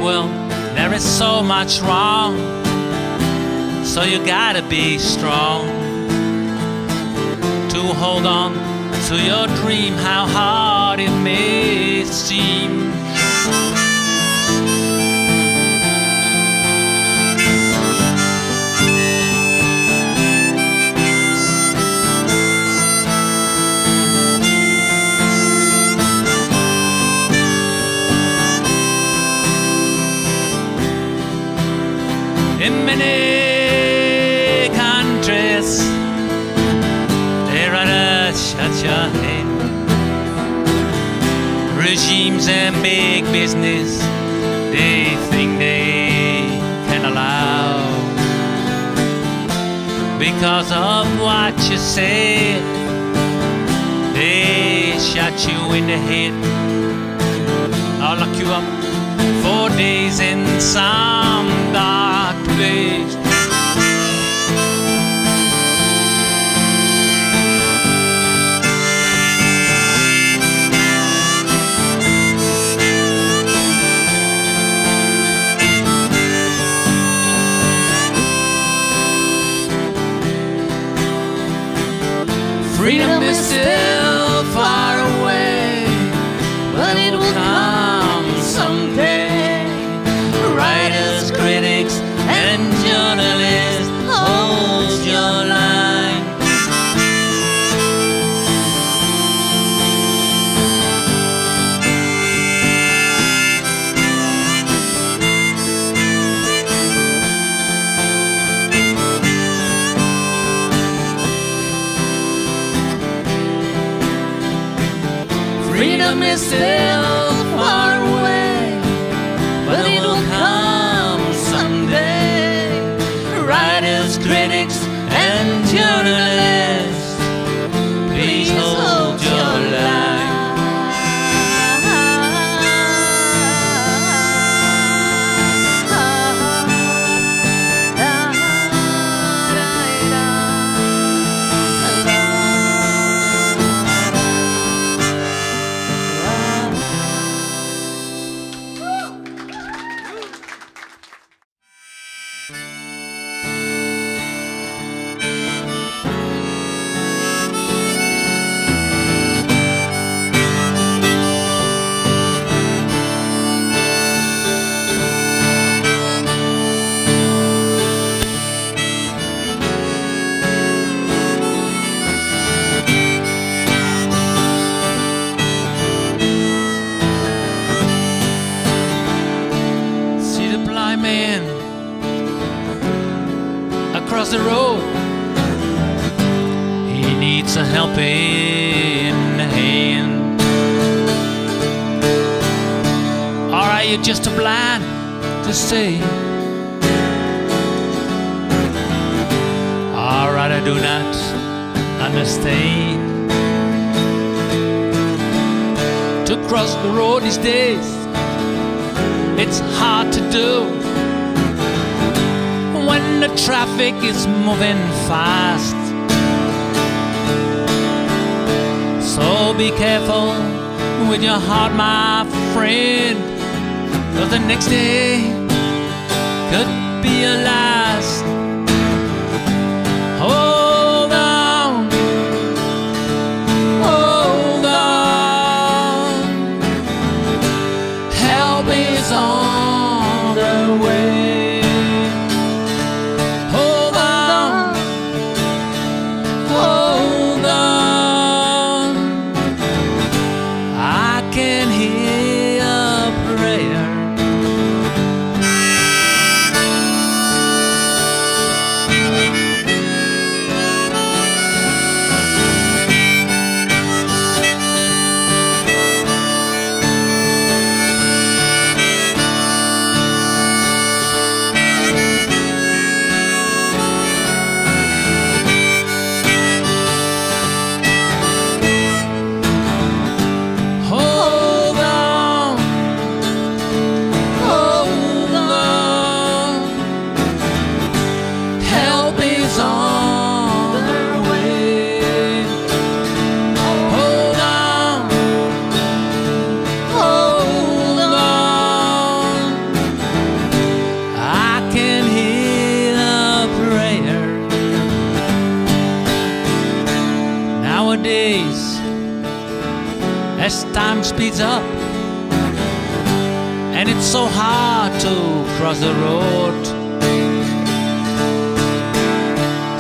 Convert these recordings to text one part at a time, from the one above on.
world there is so much wrong, so you gotta be strong to hold on to your dream, how hard it may seem. In many countries, they rather shut your head. Regimes and big business, they think they can allow. Because of what you say, they shut you in the head. I'll lock you up for days in some dark place. Freedom is still far away, but it will come someday. Writers, critics, and journalists, hold your line. Freedom is still far away, but it will come someday. Writers, critics, and journalists, please hold your line. Man across the road, he needs a helping hand. Or are you just too blind to see? Or rather do not understand? To cross the road these days, it's hard to do when the traffic is moving fast. So be careful with your heart, my friend, 'cause the next day could be your last. Hold on, hold on, help is on the way. days as time speeds up, and it's so hard to cross the road.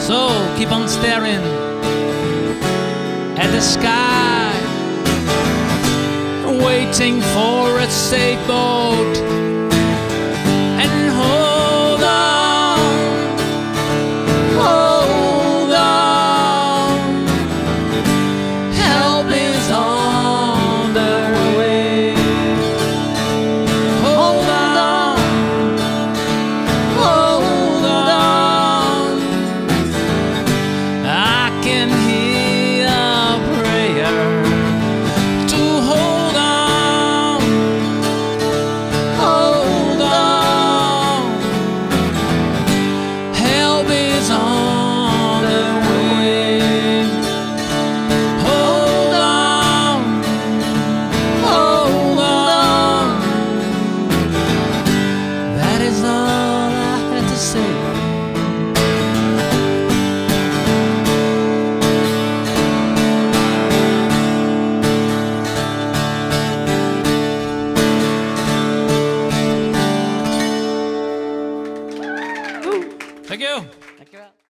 So keep on staring at the sky, waiting for a sailboat, and hold on, hold on. Help is on the way. Hold on, hold on. I can hear a prayer to hold on, hold on. Help is on the way. Hold on, hold on. That is all I had to say. Thank you. Thank you.